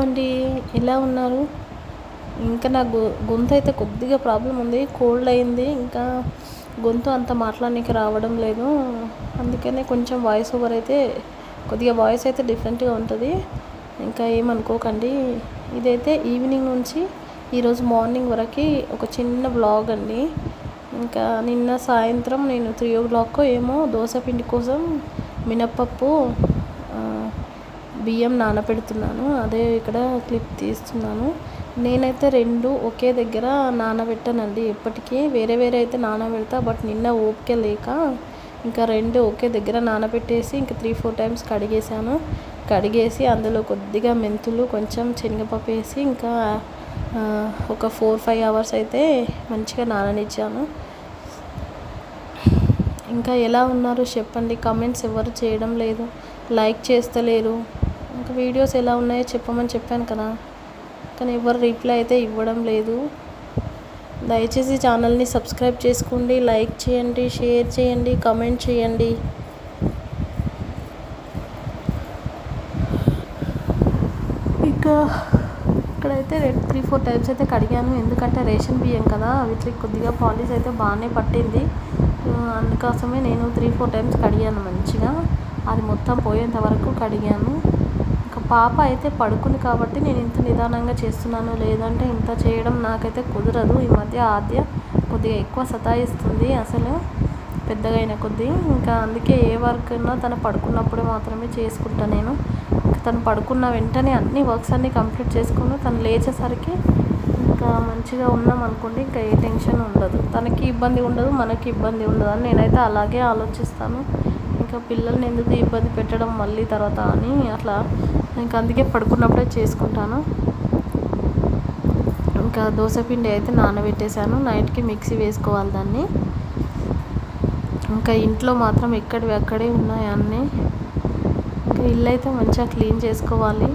అండి, ఎలా ఉన్నారు? ఇంకా నా గొంతు అయితే కొద్దిగా ప్రాబ్లం ఉంది, కోల్డ్ అయింది. ఇంకా గొంతు అంత మాట్లాడడానికి రావడం లేదు. అందుకనే కొంచెం వాయిస్ ఓవర్ అయితే కొద్దిగా వాయిస్ అయితే డిఫరెంట్గా ఉంటుంది. ఇంకా ఏమనుకోకండి. ఇదైతే ఈవినింగ్ నుంచి ఈరోజు మార్నింగ్ వరకు ఒక చిన్న బ్లాగ్ అండి. ఇంకా నిన్న సాయంత్రం నేను 3 o'clock ఏమో దోశ పిండి కోసం మినప్పప్పు బియ్యం నానబెడుతున్నాను. అదే ఇక్కడ క్లిప్ తీస్తున్నాను. నేనైతే 2 ఒకే దగ్గర నానబెట్టానండి. ఎప్పటికీ వేరే వేరే అయితే నానబెడతా, బట్ నిన్న ఓపిక లేక ఇంకా 2 ఒకే దగ్గర నానబెట్టేసి ఇంకా 3-4 times కడిగేసి అందులో కొద్దిగా మెంతులు, కొంచెం శనగపప్పు వేసి ఇంకా ఒక 4-5 hours అయితే మంచిగా నాననిచ్చాను. ఇంకా ఎలా ఉన్నారు చెప్పండి. కమెంట్స్ ఎవరు చేయడం లేదు, లైక్ చేస్తలేరు. ఇంకా వీడియోస్ ఎలా ఉన్నాయో చెప్పమని చెప్పాను కదా, కానీ ఎవరు రిప్లై అయితే ఇవ్వడం లేదు. దయచేసి ఛానల్ని సబ్స్క్రైబ్ చేసుకోండి, లైక్ చేయండి, షేర్ చేయండి, కమెంట్ చేయండి. ఇంకా ఇక్కడైతే 3-4 times అయితే కడిగాను. ఎందుకంటే రేషన్ బియ్యం కదా, వీటికి కొద్దిగా పాలిష్ అయితే బాగానే పట్టింది. అందుకోసమే నేను 3-4 times కడిగాను. మంచిగా అది మొత్తం పోయేంత వరకు కడిగాను. ఇంకా పాప అయితే పడుకుంది కాబట్టి నేను ఇంత నిదానంగా చేస్తున్నాను, లేదంటే ఇంత చేయడం నాకైతే కుదరదు. ఈ మధ్య ఆద్య కొద్దిగా ఎక్కువ సతాయిస్తుంది అసలు, పెద్దగా అయిన కొద్దీ. ఇంకా అందుకే ఏ వర్క్ అయినా తను పడుకున్నప్పుడు మాత్రమే చేసుకుంటాను నేను. తను పడుకున్న వెంటనే అన్ని వర్క్స్ అన్నీ కంప్లీట్ చేసుకుని తను లేచేసరికి ఇంకా మంచిగా ఉన్నాం అనుకోండి, ఇంకా ఏ టెన్షన్ ఉండదు, తనకి ఇబ్బంది ఉండదు, మనకి ఇబ్బంది ఉండదు అని నేనైతే అలాగే ఆలోచిస్తాను. ఇంకా పిల్లల్ని ఎందుకు ఇబ్బంది పెట్టడం మళ్ళీ తర్వాత అని అట్లా ఇంకా అందుకే పడుకున్నప్పుడే చేసుకుంటాను. ఇంకా దోశపిండి అయితే నానబెట్టేశాను, నైట్కి మిక్సీ వేసుకోవాలి దాన్ని. ఇంకా ఇంట్లో మాత్రం ఎక్కడివి అక్కడే ఉన్నాయి అన్నీ. ఇంకా ఇల్లు అయితే మంచిగా క్లీన్ చేసుకోవాలి.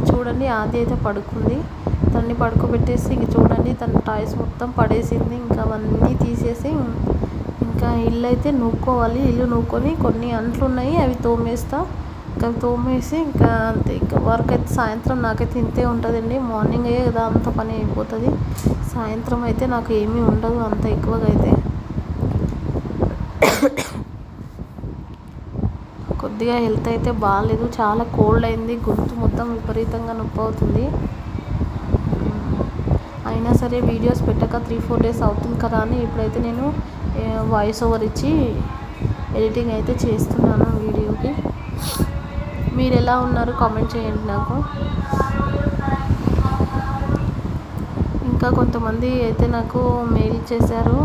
చూడండి, ఆది అయితే పడుకుంది. తన్ని పడుకోబెట్టేసి ఇంక చూడండి తన టాయ్స్ మొత్తం పడేసింది. ఇంకా అవన్నీ తీసేసి ఇంకా ఇల్లు అయితే నూక్కోవాలి. ఇల్లు నూక్కొని కొన్ని అంట్లు ఉన్నాయి, అవి తోమేస్తా. ఇంకా తోమేసి ఇంకా అంతే. ఇంకా వర్క్ అయితే సాయంత్రం నాకైతే ఇంతే ఉంటుందండి. మార్నింగ్ అయ్యే కదా అంత పని అయిపోతుంది, సాయంత్రం అయితే నాకు ఏమీ ఉండదు అంత ఎక్కువగా అయితే. కొద్దిగా హెల్త్ అయితే బాగాలేదు, చాలా కోల్డ్ అయింది, గొంతు మొత్తం విపరీతంగా నొప్పి అవుతుంది. అయినా సరే వీడియోస్ పెట్టక 3-4 days అవుతుంది కదా అని ఇప్పుడైతే నేను వాయిస్ ఓవర్ ఇచ్చి ఎడిటింగ్ అయితే చేస్తున్నాను వీడియోకి. మీరు ఎలా ఉన్నారు కామెంట్ చేయండి నాకు. ఇంకా కొంతమంది అయితే నాకు మెయిల్ చేశారు,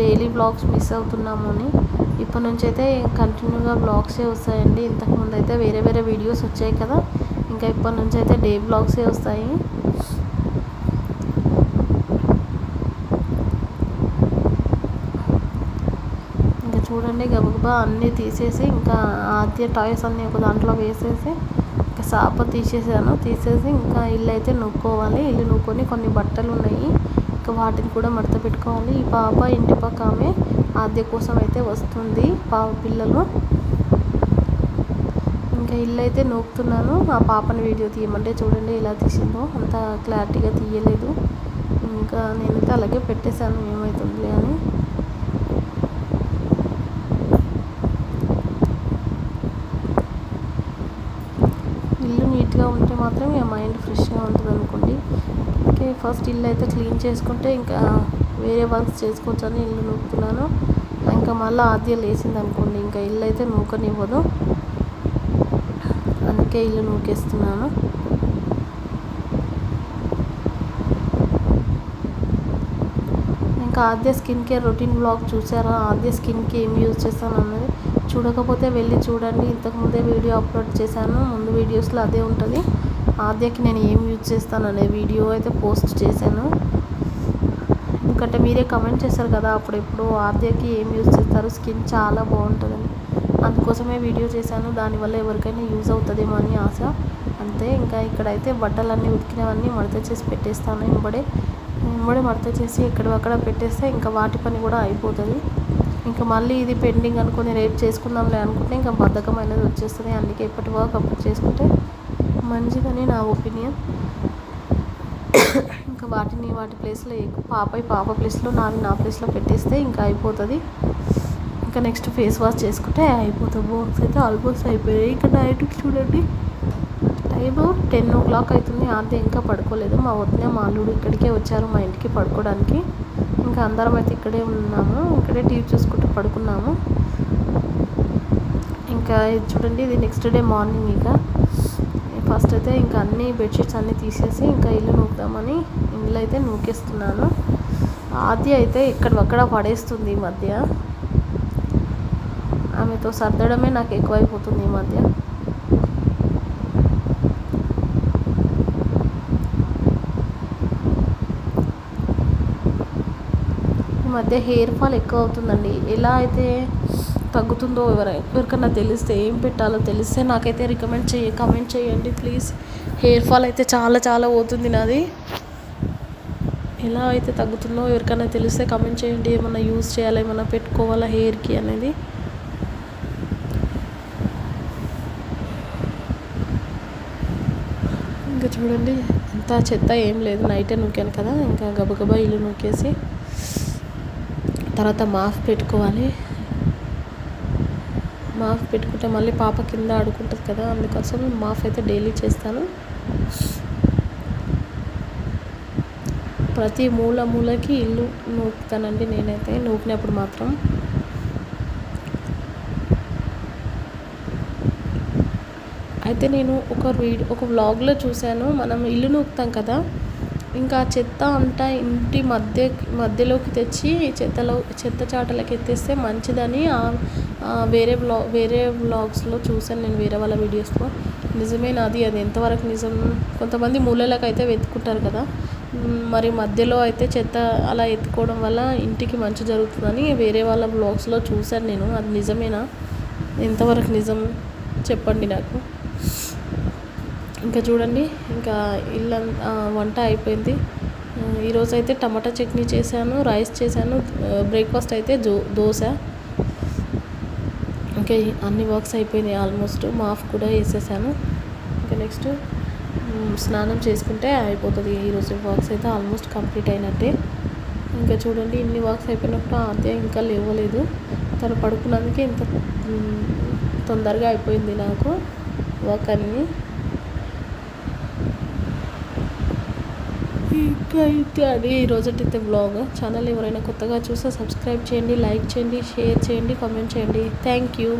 డైలీ వ్లాగ్స్ మిస్ అవుతున్నాము అని. ఇప్పటి నుంచి అయితే కంటిన్యూగా వ్లాగ్సే వస్తాయండి. ఇంతకుముందు అయితే వేరే వేరే వీడియోస్ వచ్చాయి కదా, ఇంకా ఇప్పటి నుంచి అయితే డే వ్లాగ్సే వస్తాయి. ఇంకా చూడండి, గబగబా అన్నీ తీసేసి ఇంకా ఆద్య టాయ్స్ అన్నీ ఒక దాంట్లో వేసేసి ఇంకా సాప తీసేసి ఇంకా ఇల్లు అయితే నూక్కోవాలి. ఇల్లు నూక్కొని కొన్ని బట్టలు ఉన్నాయి, ఇంకా వాటిని కూడా మడత పెట్టుకోవాలి. ఈ పాప ఇంటి పక్క ఆమె ఆద్య కోసం అయితే వస్తుంది, పిల్లలు. ఇంకా ఇల్లు అయితే నూకుతున్నాను. ఆ పాపని వీడియో తీయమంటే చూడండి ఎలా తీసిందో, అంత క్లారిటీగా తీయలేదు. ఇంకా నేనైతే అలాగే పెట్టేశాను, ఏమవుతుంది అని. ఇల్లు నీట్గా ఉంటే మాత్రం ఇక మైండ్ ఫ్రెష్గా ఉంటుంది అనుకోండి. ఓకే, ఫస్ట్ ఇల్లు అయితే క్లీన్ చేసుకుంటే ఇంకా వేరే వర్క్స్ చేసుకోవచ్చు అని ఇల్లు నూకుతున్నాను. ఇంకా మళ్ళీ ఆద్య లేచింది అనుకోండి, ఇంకా ఇల్లు అయితే నూకనివ్వదు, అందుకే ఇల్లు నూకేస్తున్నాను. ఇంకా ఆద్య స్కిన్ కేర్ రొటీన్ బ్లాగ్ చూసారా? ఆద్య స్కిన్కి ఏం యూజ్ చేస్తాను అన్నది చూడకపోతే వెళ్ళి చూడండి. ఇంతకుముందే వీడియో అప్లోడ్ చేశాను, ముందు వీడియోస్లో అదే ఉంటుంది. ఆద్యకి నేను ఏం యూజ్ చేస్తాను అనే వీడియో అయితే పోస్ట్ చేశాను. ఎందుకంటే మీరే కమెంట్ చేస్తారు కదా అప్పుడెప్పుడు, ఆద్యకి ఏం యూజ్ చేస్తారు, స్కిన్ చాలా బాగుంటుందని. అందుకోసమే వీడియో చేశాను, దానివల్ల ఎవరికైనా యూజ్ అవుతుందేమో అని ఆశ, అంతే. ఇంకా ఇక్కడైతే బట్టలన్నీ ఉతికినవన్నీ మడత చేసి పెట్టేస్తాను. వెంబడే మడత చేసి ఎక్కడక్కడ పెట్టేస్తే ఇంకా వాటి పని కూడా అయిపోతుంది. ఇంకా మళ్ళీ ఇది పెండింగ్ అనుకుని రేపు చేసుకుందాంలే అనుకుంటే ఇంకా బద్ధకం అనేది వచ్చేస్తుంది. అందుకే ఇప్పటి వరకు అప్పుడు చేసుకుంటే మంచిదని నా ఒపీనియన్. ఇంకా వాటి ప్లేస్లో పాప ప్లేస్లో నా ప్లేస్లో పెట్టేస్తే ఇంకా అయిపోతుంది. ఇంకా నెక్స్ట్ ఫేస్ వాష్ చేసుకుంటే అయిపోతుంది. బాక్స్ అయితే ఆల్మోస్ట్ అయిపోయాయి. ఇంకా నైట్కి చూడండి టైము 10 o'clock అవుతుంది. ఆంటీ ఇంకా పడుకోలేదు. మా వదిన మా అల్లుడు ఇక్కడికే వచ్చారు మా ఇంటికి పడుకోవడానికి. ఇంకా అందరం అయితే ఇక్కడే ఉన్నాము. ఇక్కడే టీవీ చూసుకుంటూ పడుకున్నాము. ఇంకా ఇది చూడండి, ఇది నెక్స్ట్ డే మార్నింగ్. ఇక ఫస్ట్ అయితే ఇంకా అన్ని బెడ్షీట్స్ అన్నీ తీసేసి ఇంకా ఇల్లు నూకుదామని ఇల్లు అయితే నూకేస్తున్నాను. ఆది అయితే ఇక్కడక్కడ పడేస్తుంది ఈ మధ్య. ఆమెతో సర్దడమే నాకు ఎక్కువైపోతుంది ఈ మధ్య. ఈ మధ్య హెయిర్ ఫాల్ ఎక్కువ అవుతుందండి. ఎలా అయితే తగ్గుతుందో ఎవరికన్నా తెలిస్తే, ఏం పెట్టాలో తెలిస్తే నాకైతే కమెంట్ చేయండి ప్లీజ్. హెయిర్ ఫాల్ అయితే చాలా చాలా పోతుంది నాది. ఎలా అయితే తగ్గుతుందో ఎవరికైనా తెలిస్తే కమెంట్ చేయండి. ఏమన్నా యూజ్ చేయాలా, ఏమన్నా పెట్టుకోవాలా హెయిర్కి అనేది. ఇంకా చూడండి అంత చెత్త ఏం లేదు. నైటే నూకాను కదా, ఇంకా గబగబా ఇల్లు నూకేసి తర్వాత మాఫ్ పెట్టుకోవాలి. మాఫ్ పెట్టుకుంటే మళ్ళీ పాప కింద ఆడుకుంటుంది కదా, అందుకోసం మాఫ్ అయితే డైలీ చేస్తాను. ప్రతి మూలకి ఇల్లు నూకుతానండి నేనైతే, నూకినప్పుడు మాత్రం. అయితే నేను ఒక వ్లాగ్లో చూశాను, మనం ఇల్లు నూకుతాం కదా, ఇంకా చెత్త అంతా ఇంటి మధ్యలోకి తెచ్చి చెత్త చాటలకి ఎత్తేస్తే మంచిదని వేరే వ్లాగ్స్లో చూశాను నేను, వేరే వాళ్ళ వీడియోస్లో. నిజమేనా అది ఎంతవరకు నిజం? కొంతమంది మూలలకు అయితే వెతుకుంటారు కదా, మరి మధ్యలో అయితే చెత్త అలా ఎత్తుకోవడం వల్ల ఇంటికి మంచి జరుగుతుందని వేరే వాళ్ళ వ్లాగ్స్లో చూశాను నేను. అది నిజమేనా? ఎంతవరకు నిజం చెప్పండి నాకు. ఇంకా చూడండి, ఇంకా వంట అయిపోయింది. ఈరోజు అయితే టమాటా చట్నీ చేశాను, రైస్ చేశాను, బ్రేక్ఫాస్ట్ అయితే దోశ. ఇంకా అన్ని వర్క్స్ అయిపోయినాయి ఆల్మోస్ట్. మాఫ్ కూడా వేసేసాను. ఇంకా నెక్స్ట్ స్నానం చేసుకుంటే అయిపోతుంది. ఈరోజు వర్క్స్ అయితే ఆల్మోస్ట్ కంప్లీట్ అయినట్టే. ఇంకా చూడండి, ఇన్ని వర్క్స్ అయిపోయినప్పుడు అదే ఇంకా లేవలేదు. తను పడుకున్నందుకే ఇంత తొందరగా అయిపోయింది నాకు వర్క్ అన్నీ. ఇంకా అయితే అది ఈరోజైతే వ్లాగ్. ఛానల్ ఎవరైనా కొత్తగా చూస్తే సబ్స్క్రైబ్ చేయండి, లైక్ చేయండి, షేర్ చేయండి, కామెంట్ చేయండి. Thank you.